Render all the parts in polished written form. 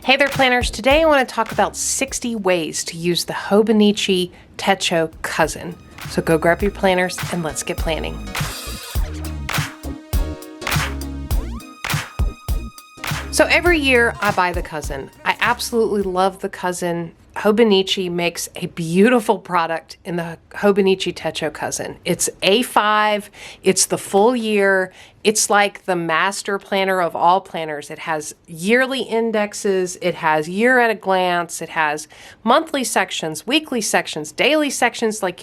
Hey there, planners. Today I want to talk about 60 ways to use the Hobonichi Cousin. So go grab your planners and let's get planning. So every year I buy the Cousin. I absolutely love the Cousin. Hobonichi makes a beautiful product in the Hobonichi Cousin. It's A5, it's the full year, it's like the master planner of all planners. It has yearly indexes, it has year at a glance, it has monthly sections, weekly sections, daily sections. Like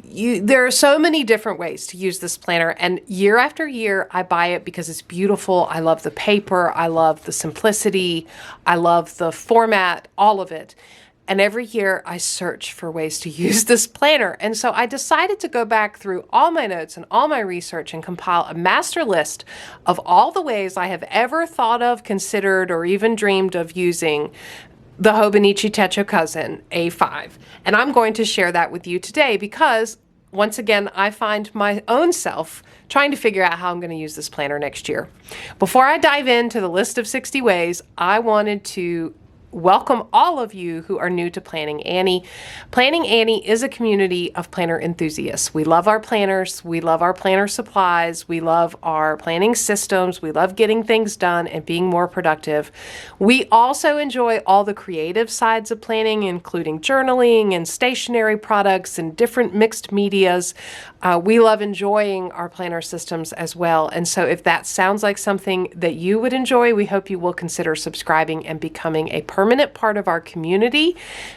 there are so many different ways to use this planner, and year after year I buy it because it's beautiful. I love the paper, I love the simplicity, I love the format, all of it. And every year I search for ways to use this planner. And so I decided to go back through all my notes and all my research and compile a master list of all the ways I have ever thought of, considered, or even dreamed of using the Hobonichi Cousin A5. And I'm going to share that with you today because, once again, I find my own self trying to figure out how I'm going to use this planner next year. Before I dive into the list of 60 ways, I wanted to welcome all of you who are new to Planning Annie. Planning Annie is a community of planner enthusiasts. We love our planners, we love our planner supplies, we love our planning systems, we love getting things done and being more productive. We also enjoy all the creative sides of planning, including journaling and stationery products and different mixed medias. We love enjoying our planner systems as well. And so if that sounds like something that you would enjoy, we hope you will consider subscribing and becoming a permanent part of our community.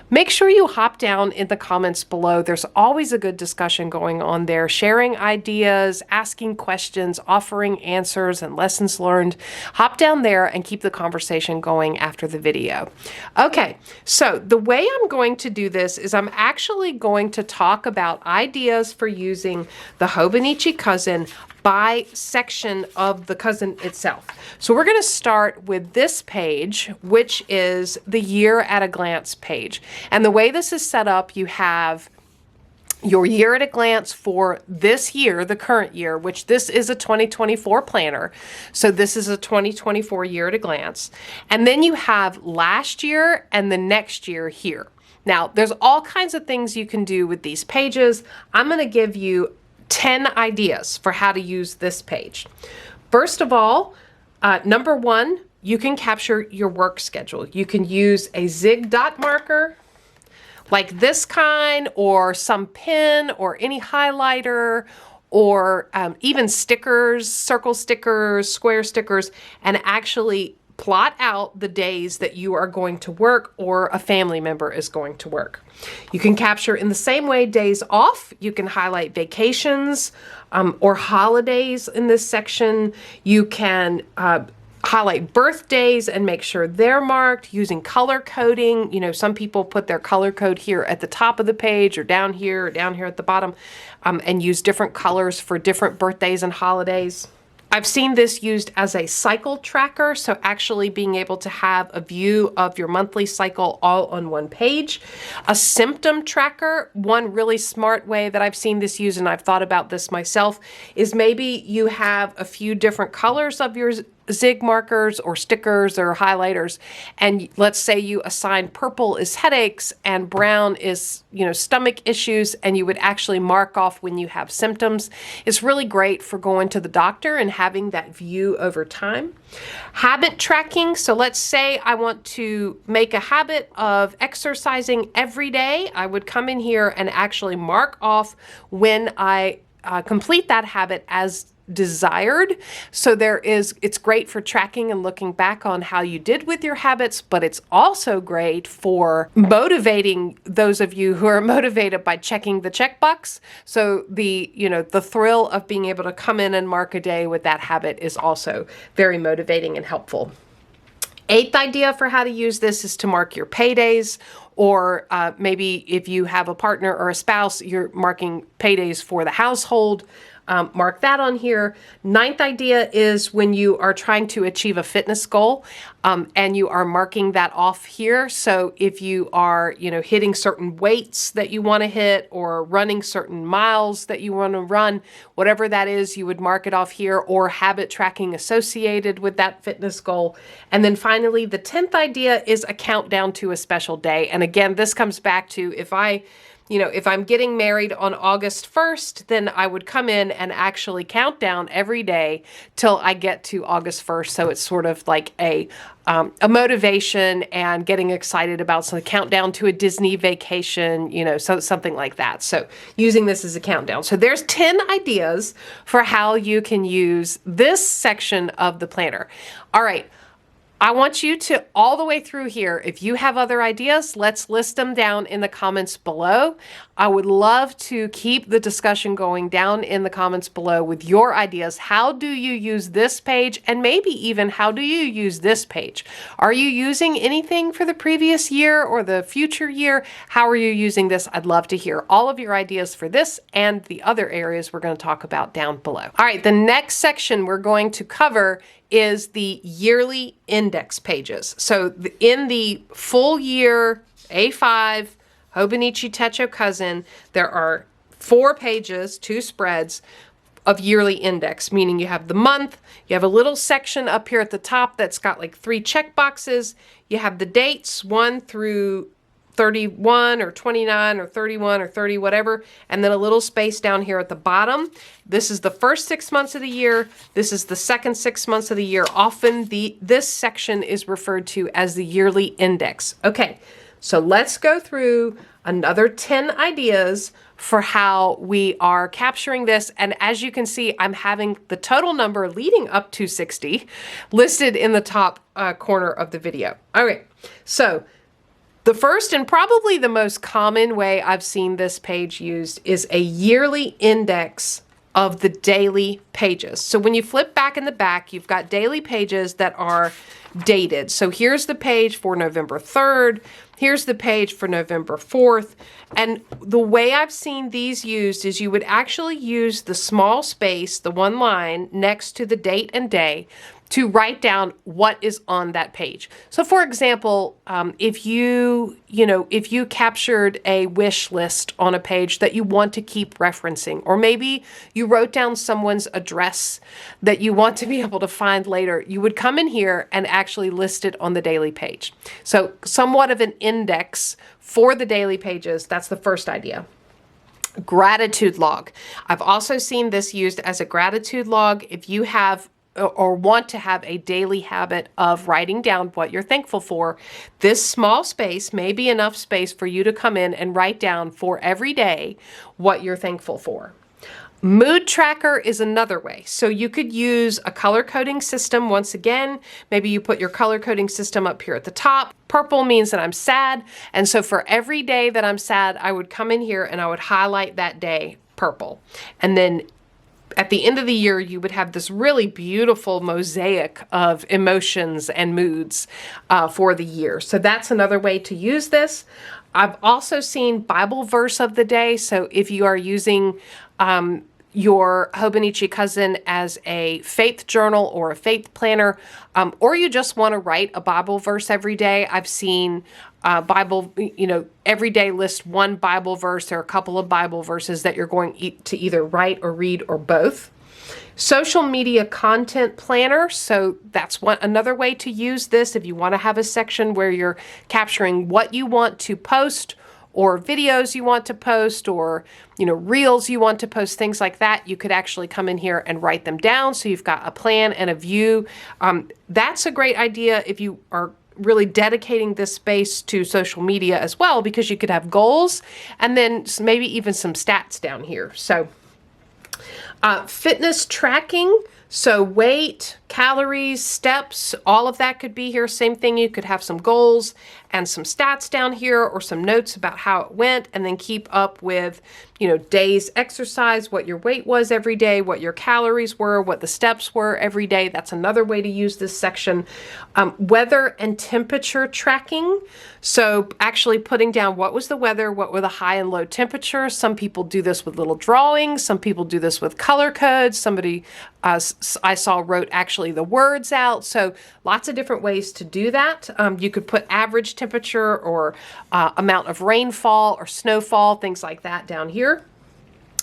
Make sure you hop down in the comments below. There's always a good discussion going on there, sharing ideas, asking questions, offering answers and lessons learned. Hop down there and keep the conversation going after the video. Okay, so the way I'm going to do this is I'm actually going to talk about ideas for using the Hobonichi Cousin by section of the Cousin itself. So we're going to start with this page, which is the year at a glance page. And the way this is set up, you have your year at a glance for this year, the current year, which this is a 2024 planner. So this is a 2024 year at a glance. And then you have last year and the next year here. Now, there's all kinds of things you can do with these pages. I'm going to give you 10 ideas for how to use this page. First of all, number one, you can capture your work schedule. You can use a zig dot marker like this kind, or some pen, or any highlighter, or even stickers, circle stickers, square stickers, and actually plot out the days that you are going to work or a family member is going to work. You can capture in the same way days off. You can highlight vacations or holidays in this section. You can highlight birthdays and make sure they're marked using color coding. You know, some people put their color code here at the top of the page or down here at the bottom, and use different colors for different birthdays and holidays. I've seen this used as a cycle tracker, so actually being able to have a view of your monthly cycle all on one page. A symptom tracker, one really smart way that I've seen this used, and I've thought about this myself, is maybe you have a few different colors of your zig markers or stickers or highlighters, and let's say you assign purple is headaches and brown is, stomach issues, and you would actually mark off when you have symptoms. It's really great for going to the doctor and having that view over time. Habit tracking. So let's say I want to make a habit of exercising every day. I would come in here and actually mark off when I complete that habit as desired. So it's great for tracking and looking back on how you did with your habits, but it's also great for motivating those of you who are motivated by checking the checkbox. So the thrill of being able to come in and mark a day with that habit is also very motivating and helpful. Eighth idea for how to use this is to mark your paydays, or maybe if you have a partner or a spouse, you're marking paydays for the household. mark that on here. Ninth idea is when you are trying to achieve a fitness goal, and you are marking that off here. So if you are, hitting certain weights that you want to hit or running certain miles that you want to run, whatever that is, you would mark it off here, or habit tracking associated with that fitness goal. And then finally, the 10th idea is a countdown to a special day. And again, this comes back to if I'm getting married on August 1st, then I would come in and actually count down every day till I get to August 1st. So it's sort of like a motivation and getting excited about some countdown to a Disney vacation, so something like that. So using this as a countdown. So there's 10 ideas for how you can use this section of the planner. All right. I want you to, all the way through here, if you have other ideas, let's list them down in the comments below. I would love to keep the discussion going down in the comments below with your ideas. How do you use this page? And maybe even how do you use this page? Are you using anything for the previous year or the future year? How are you using this? I'd love to hear all of your ideas for this and the other areas we're going to talk about down below. All right, the next section we're going to cover is the yearly index pages. So in the full year A5 Hobonichi Techo Cousin, there are 4 pages, 2 spreads of yearly index, meaning you have the month, you have a little section up here at the top that's got like 3 check boxes, you have the dates 1 through 31 or 29 or 31 or 30, whatever, and then a little space down here at the bottom. This is the first 6 months of the year. This is the second 6 months of the year. Often this section is referred to as the yearly index. Okay, so let's go through another 10 ideas for how we are capturing this. And as you can see, I'm having the total number leading up to 60 listed in the top corner of the video. All right, so the first and probably the most common way I've seen this page used is a yearly index of the daily pages. So when you flip back in the back, you've got daily pages that are dated. So here's the page for November 3rd. Here's the page for November 4th. And the way I've seen these used is you would actually use the small space, the one line next to the date and day, to write down what is on that page. So for example, if you captured a wish list on a page that you want to keep referencing, or maybe you wrote down someone's address that you want to be able to find later, you would come in here and actually list it on the daily page. So somewhat of an index for the daily pages. That's the first idea. Gratitude log. I've also seen this used as a gratitude log if you have or want to have a daily habit of writing down what you're thankful for. This small space may be enough space for you to come in and write down for every day what you're thankful for. Mood tracker is another way. So you could use a color coding system. Once again, maybe you put your color coding system up here at the top. Purple means that I'm sad. And so for every day that I'm sad, I would come in here and I would highlight that day purple. And then at the end of the year, you would have this really beautiful mosaic of emotions and moods for the year. So that's another way to use this. I've also seen Bible verse of the day. So if you are using your Hobonichi Cousin as a faith journal or a faith planner, or you just want to write a Bible verse every day. I've seen Bible, every day list one Bible verse or a couple of Bible verses that you're going to either write or read or both. Social media content planner. So that's another way to use this. If you want to have a section where you're capturing what you want to post, or videos you want to post, or reels you want to post, things like that, you could actually come in here and write them down so you've got a plan and a view. That's a great idea if you are really dedicating this space to social media as well, because you could have goals and then maybe even some stats down here. So fitness tracking, so weight, calories, steps, all of that could be here. Same thing, you could have some goals and some stats down here or some notes about how it went, and then keep up with, days exercise, what your weight was every day, what your calories were, what the steps were every day. That's another way to use this section. Weather and temperature tracking. So actually putting down what was the weather, what were the high and low temperatures. Some people do this with little drawings. Some people do this with color codes. Somebody I saw wrote actually the words out. So lots of different ways to do that. You could put average temperature or amount of rainfall or snowfall, things like that down here.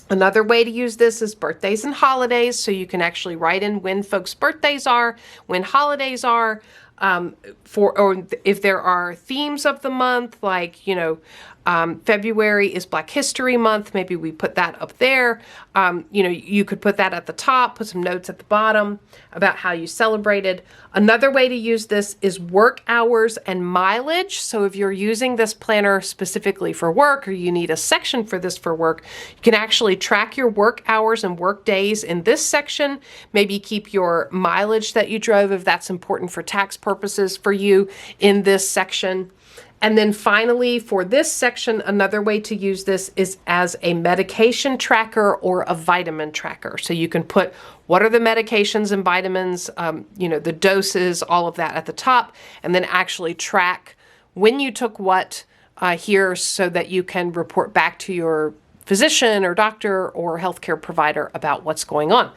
Another way to use this is birthdays and holidays. So you can actually write in when folks' birthdays are, when holidays are, or if there are themes of the month, like, February is Black History Month. Maybe we put that up there. You could put that at the top, put some notes at the bottom about how you celebrated. Another way to use this is work hours and mileage. So if you're using this planner specifically for work, or you need a section for this for work, you can actually track your work hours and work days in this section. Maybe keep your mileage that you drove, if that's important for tax purposes for you, in this section. And then finally, for this section, another way to use this is as a medication tracker or a vitamin tracker. So you can put what are the medications and vitamins, the doses, all of that at the top, and then actually track when you took what here, so that you can report back to your physician or doctor or healthcare provider about what's going on.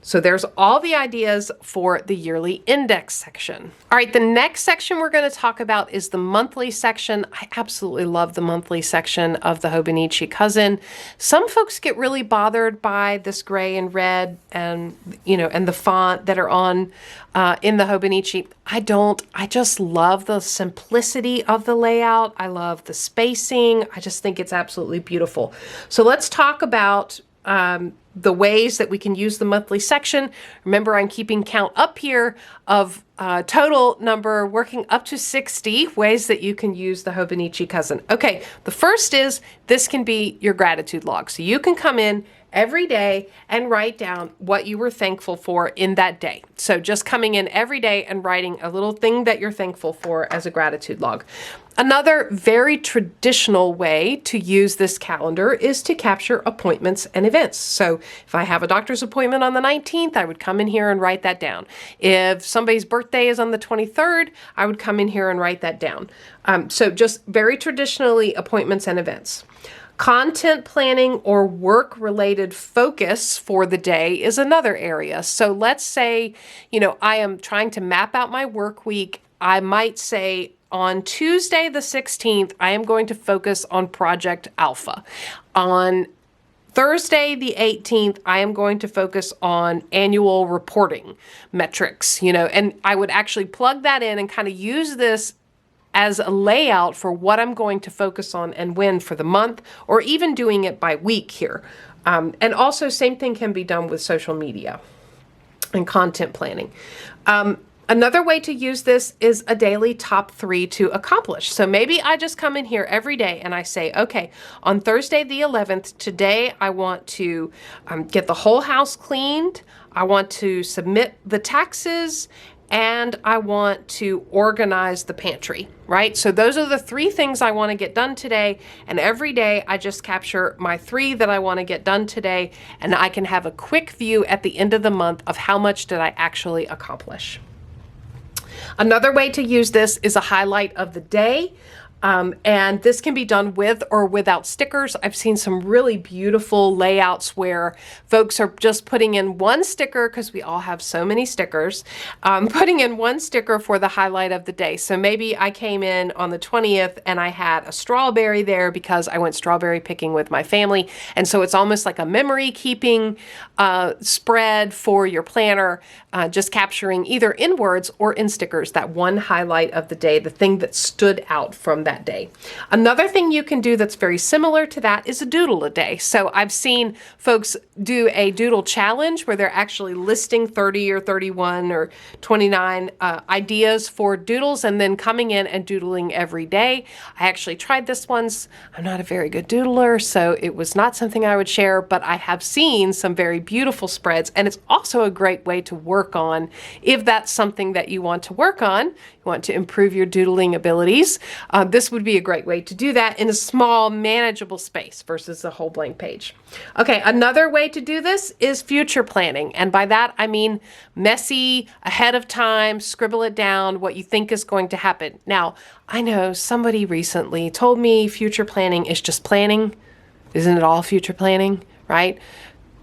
So there's all the ideas for the yearly index section. All right, the next section we're going to talk about is the monthly section. I absolutely love the monthly section of the Hobonichi Cousin. Some folks get really bothered by this gray and red and, and the font that are on in the Hobonichi. I don't. I just love the simplicity of the layout. I love the spacing. I just think it's absolutely beautiful. So let's talk about the ways that we can use the monthly section. Remember, I'm keeping count up here of total number, working up to 60 ways that you can use the Hobonichi Cousin. Okay, the first is this can be your gratitude log. So you can come in every day and write down what you were thankful for in that day. So just coming in every day and writing a little thing that you're thankful for as a gratitude log. Another very traditional way to use this calendar is to capture appointments and events. So if I have a doctor's appointment on the 19th, I would come in here and write that down. If somebody's birthday is on the 23rd, I would come in here and write that down. So just very traditionally, appointments and events. Content planning or work-related focus for the day is another area. So let's say, I am trying to map out my work week. I might say on Tuesday the 16th, I am going to focus on Project Alpha. On Thursday the 18th, I am going to focus on annual reporting metrics, and I would actually plug that in and kind of use this as a layout for what I'm going to focus on and when for the month, or even doing it by week here. And also, same thing can be done with social media and content planning. Another way to use this is a daily top 3 to accomplish. So maybe I just come in here every day and I say, okay, on Thursday the 11th, today I want to get the whole house cleaned. I want to submit the taxes, and I want to organize the pantry, right? So those are the 3 things I want to get done today. And every day I just capture my 3 that I want to get done today, and I can have a quick view at the end of the month of how much did I actually accomplish. Another way to use this is a highlight of the day. And this can be done with or without stickers. I've seen some really beautiful layouts where folks are just putting in one sticker, because we all have so many stickers, putting in one sticker for the highlight of the day. So maybe I came in on the 20th and I had a strawberry there because I went strawberry picking with my family. And so it's almost like a memory keeping spread for your planner, just capturing either in words or in stickers that one highlight of the day, the thing that stood out from that that day. Another thing you can do that's very similar to that is a doodle a day. So I've seen folks do a doodle challenge where they're actually listing 30 or 31 or 29 ideas for doodles and then coming in and doodling every day. I actually tried this once. I'm not a very good doodler, so it was not something I would share, but I have seen some very beautiful spreads, and it's also a great way to work on if that's something that you want to work on. You want to improve your doodling abilities. This would be a great way to do that in a small, manageable space versus a whole blank page. Okay, another way to do this is future planning. And by that, I mean messy, ahead of time, scribble it down, what you think is going to happen. Now, I know somebody recently told me future planning is just planning. Isn't it all future planning, right?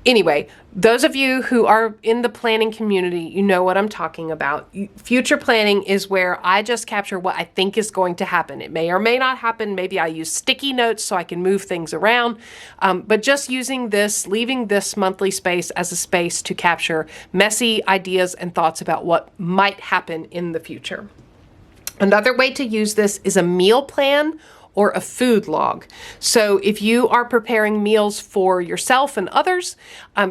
Anyway, those of you who are in the planning community, you know what I'm talking about. Future planning is where I just capture what I think is going to happen. It may or may not happen. Maybe I use sticky notes so I can move things around. But just using this, leaving this monthly space as a space to capture messy ideas and thoughts about what might happen in the future. Another way to use this is a meal plan or a food log. So if you are preparing meals for yourself and others,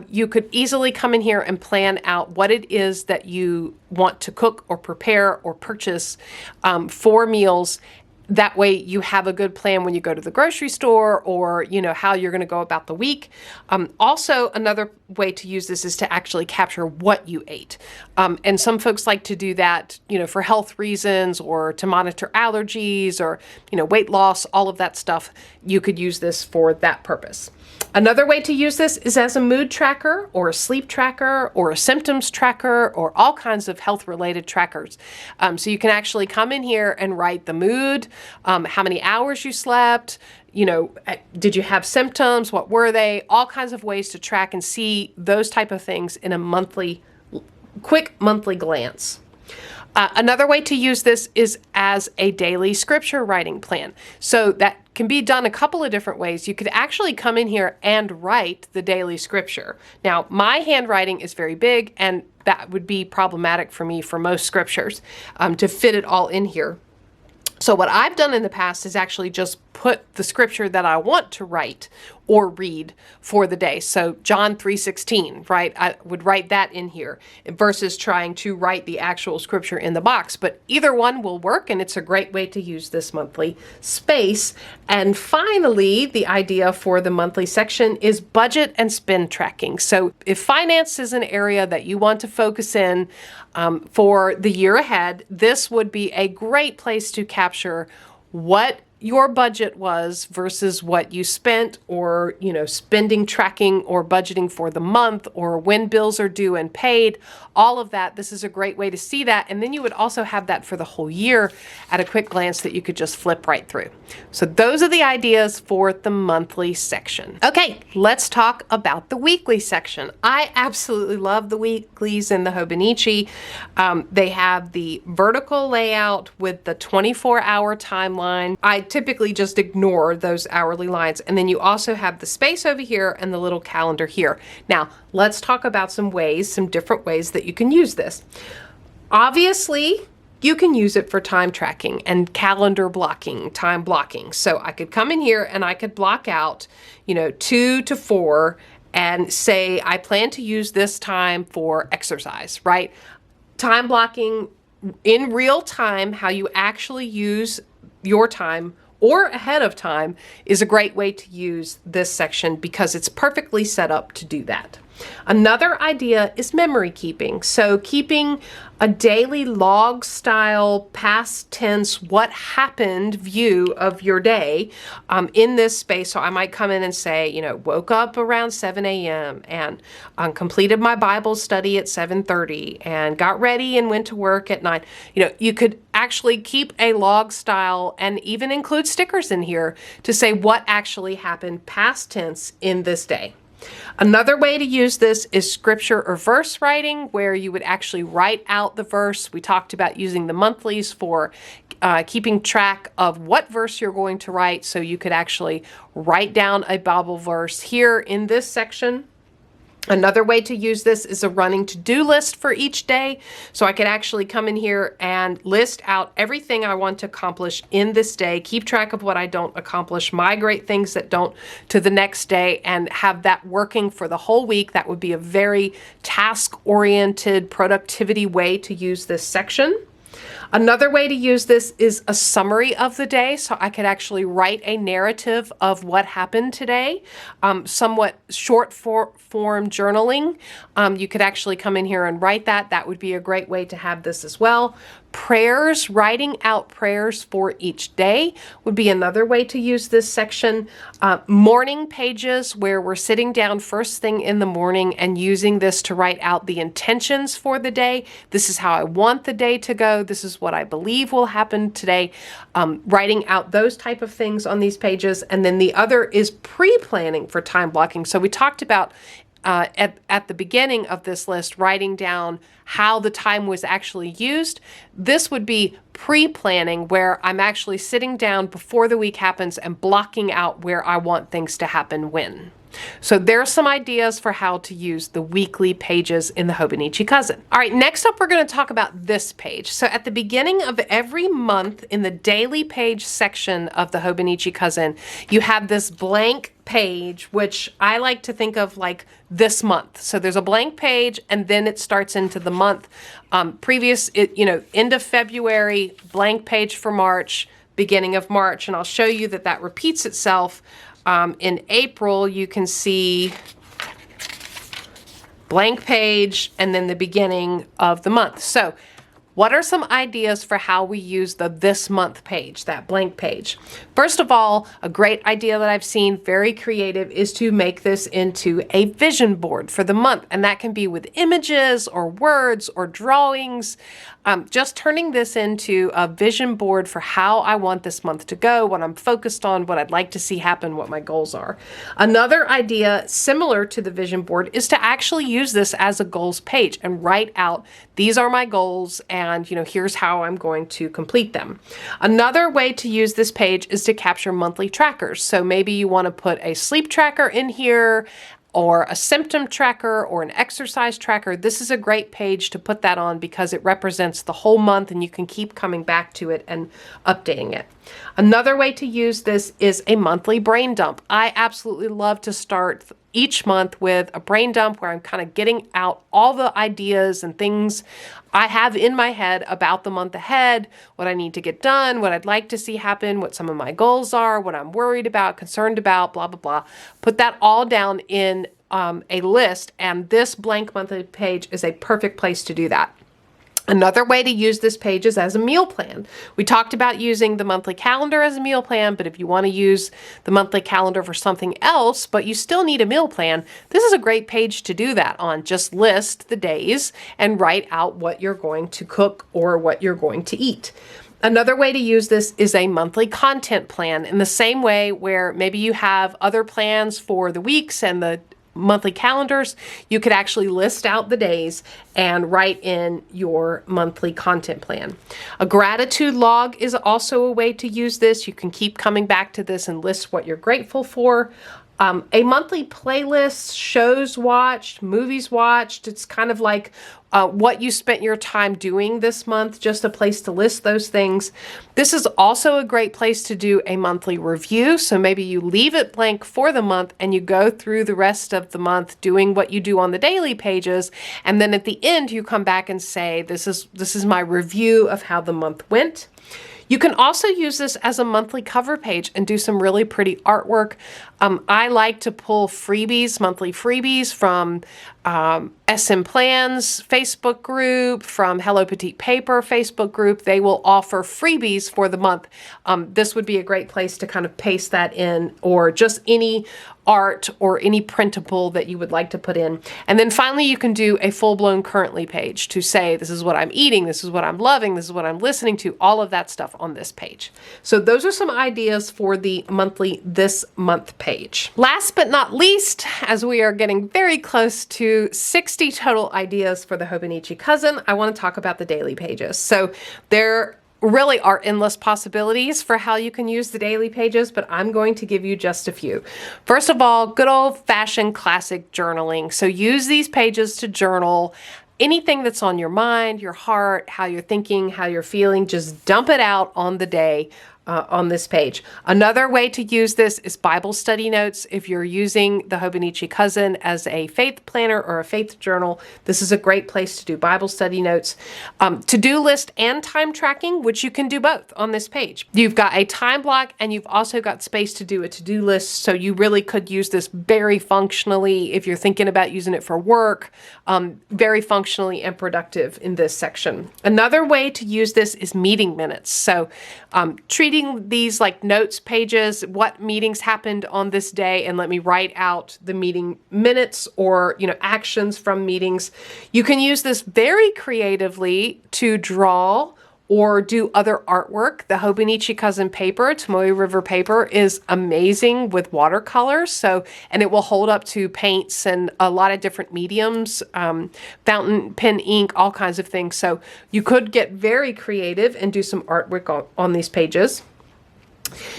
you could easily come in here and plan out what it is that you want to cook or prepare or purchase for meals. That way you have a good plan when you go to the grocery store, or you know how you're going to go about the week. Also, another way to use this is to actually capture what you ate. And some folks like to do that, you know, for health reasons or to monitor allergies or, you know, weight loss, all of that stuff. You could use this for that purpose. Another way to use this is as a mood tracker or a sleep tracker or a symptoms tracker or all kinds of health-related trackers. So you can actually come in here and write the mood, how many hours you slept, you know, did you have symptoms, what were they, all kinds of ways to track and see those type of things in a quick monthly glance. Another way to use this is as a daily scripture writing plan. So that can be done a couple of different ways. You could actually come in here and write the daily scripture. Now, my handwriting is very big, and that would be problematic for me for most scriptures to fit it all in here. So what I've done in the past is actually just put the scripture that I want to write or read for the day. So John 3:16, right? I would write that in here versus trying to write the actual scripture in the box. But either one will work, and it's a great way to use this monthly space. And finally, the idea for the monthly section is budget and spend tracking. So if finance is an area that you want to focus in for the year ahead, this would be a great place to capture what your budget was versus what you spent, or, you know, spending tracking or budgeting for the month, or when bills are due and paid, all of that. This is a great way to see that. And then you would also have that for the whole year at a quick glance that you could just flip right through. So those are the ideas for the monthly section. Okay, let's talk about the weekly section. I absolutely love the weeklies in the Hobonichi. They have the vertical layout with the 24-hour timeline. I typically just ignore those hourly lines. And then you also have the space over here and the little calendar here. Now, let's talk about some different ways that you can use this. Obviously, you can use it for time tracking and calendar blocking, time blocking. So I could come in here and I could block out, 2 to 4 and say, I plan to use this time for exercise, right? Time blocking in real time, how you actually use your time or ahead of time, is a great way to use this section because it's perfectly set up to do that. Another idea is memory keeping. So keeping a daily log style past tense what happened view of your day in this space. So I might come in and say, woke up around 7 a.m. and completed my Bible study at 7:30 and got ready and went to work at 9. You could actually keep a log style and even include stickers in here to say what actually happened past tense in this day. Another way to use this is scripture or verse writing, where you would actually write out the verse. We talked about using the monthlies for keeping track of what verse you're going to write, so you could actually write down a Bible verse here in this section. Another way to use this is a running to-do list for each day. So I could actually come in here and list out everything I want to accomplish in this day, keep track of what I don't accomplish, migrate things that don't to the next day, and have that working for the whole week. That would be a very task-oriented productivity way to use this section. Another way to use this is a summary of the day. So I could actually write a narrative of what happened today, somewhat short form journaling. You could actually come in here and write that. That would be a great way to have this as well. Prayers, writing out prayers for each day would be another way to use this section. Morning pages, where we're sitting down first thing in the morning and using this to write out the intentions for the day. This is how I want the day to go. This is what I believe will happen today. Writing out those type of things on these pages. And then the other is pre-planning for time blocking. So we talked about at the beginning of this list, writing down how the time was actually used. This would be pre-planning, where I'm actually sitting down before the week happens and blocking out where I want things to happen when. So there are some ideas for how to use the weekly pages in the Hobonichi Cousin. All right, next up, we're going to talk about this page. So at the beginning of every month in the daily page section of the Hobonichi Cousin, you have this blank page, which I like to think of like this month. So there's a blank page and then it starts into the month. End of February, blank page for March, beginning of March. And I'll show you that that repeats itself. In April, you can see blank page and then the beginning of the month. So what are some ideas for how we use the this month page, that blank page? First of all, a great idea that I've seen, very creative, is to make this into a vision board for the month. And that can be with images or words or drawings. Just turning this into a vision board for how I want this month to go, what I'm focused on, what I'd like to see happen, what my goals are. Another idea similar to the vision board is to actually use this as a goals page and write out, these are my goals, and here's how I'm going to complete them. Another way to use this page is to capture monthly trackers. So maybe you want to put a sleep tracker in here, or a symptom tracker, or an exercise tracker. This is a great page to put that on because it represents the whole month and you can keep coming back to it and updating it. Another way to use this is a monthly brain dump. I absolutely love to start each month with a brain dump where I'm kind of getting out all the ideas and things I have in my head about the month ahead, what I need to get done, what I'd like to see happen, what some of my goals are, what I'm worried about, concerned about, blah, blah, blah. Put that all down in a list, and this blank monthly page is a perfect place to do that. Another way to use this page is as a meal plan. We talked about using the monthly calendar as a meal plan, but if you want to use the monthly calendar for something else, but you still need a meal plan, this is a great page to do that on. Just list the days and write out what you're going to cook or what you're going to eat. Another way to use this is a monthly content plan, in the same way where maybe you have other plans for the weeks and the monthly calendars. You could actually list out the days and write in your monthly content plan. A gratitude log is also a way to use this. You can keep coming back to this and list what you're grateful for. A monthly playlist, shows watched, movies watched. It's kind of like what you spent your time doing this month, just a place to list those things. This is also a great place to do a monthly review. So maybe you leave it blank for the month and you go through the rest of the month doing what you do on the daily pages. And then at the end, you come back and say, this is my review of how the month went. You can also use this as a monthly cover page and do some really pretty artwork. I like to pull freebies, monthly freebies from SM Plans Facebook group, from Hello Petite Paper Facebook group. They will offer freebies for the month. This would be a great place to kind of paste that in, or just any art or any printable that you would like to put in. And then finally, you can do a full-blown currently page to say, this is what I'm eating, this is what I'm loving, this is what I'm listening to, all of that stuff on this page. So those are some ideas for the monthly this month page. Last but not least, as we are getting very close to 60 total ideas for the Hobonichi Cousin, I want to talk about the daily pages. So there really are endless possibilities for how you can use the daily pages, but I'm going to give you just a few. First of all, good old-fashioned classic journaling. So use these pages to journal anything that's on your mind, your heart, how you're thinking, how you're feeling. Just dump it out on the day on this page. Another way to use this is Bible study notes. If you're using the Hobonichi Cousin as a faith planner or a faith journal, this is a great place to do Bible study notes. To-do list and time tracking, which you can do both on this page. You've got a time block and you've also got space to do a to-do list. So you really could use this very functionally if you're thinking about using it for work, very functionally and productive in this section. Another way to use this is meeting minutes. So treating these like notes pages, what meetings happened on this day, and let me write out the meeting minutes or, actions from meetings. You can use this very creatively to draw or do other artwork. The Hobonichi Cousin paper, Tomoe River paper, is amazing with watercolors. And it will hold up to paints and a lot of different mediums, fountain pen ink, all kinds of things. So you could get very creative and do some artwork on these pages.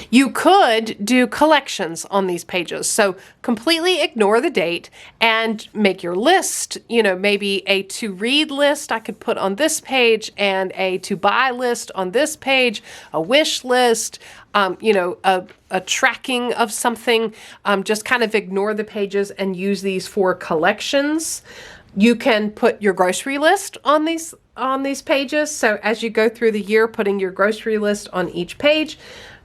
You could do collections on these pages. So completely ignore the date and make your list, maybe a to read list I could put on this page and a to buy list on this page, a wish list, a tracking of something. Just kind of ignore the pages and use these for collections. You can put your grocery list on these pages. So as you go through the year, putting your grocery list on each page.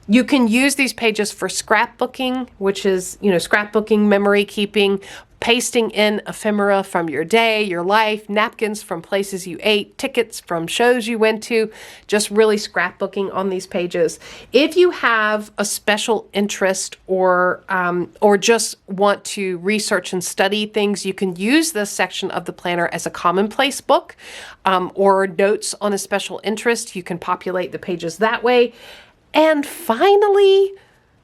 You can use these pages for scrapbooking, which is, scrapbooking, memory keeping, pasting in ephemera from your day, your life, napkins from places you ate, tickets from shows you went to, just really scrapbooking on these pages. If you have a special interest or just want to research and study things, you can use this section of the planner as a commonplace book or notes on a special interest. You can populate the pages that way. And finally,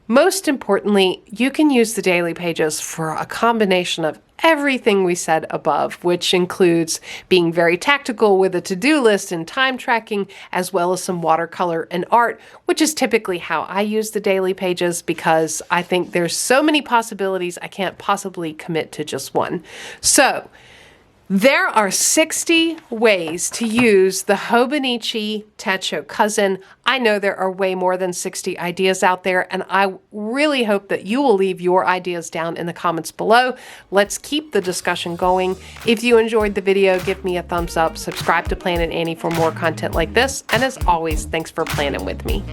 most importantly, you can use the daily pages for a combination of everything we said above, which includes being very tactical with a to-do list and time tracking, as well as some watercolor and art, which is typically how I use the daily pages because I think there's so many possibilities I can't possibly commit to just one. So there are 60 ways to use the Hobonichi Techo Cousin. I know there are way more than 60 ideas out there, and I really hope that you will leave your ideas down in the comments below. Let's keep the discussion going. If you enjoyed the video, give me a thumbs up, subscribe to Planning Annie for more content like this, and as always, thanks for planning with me.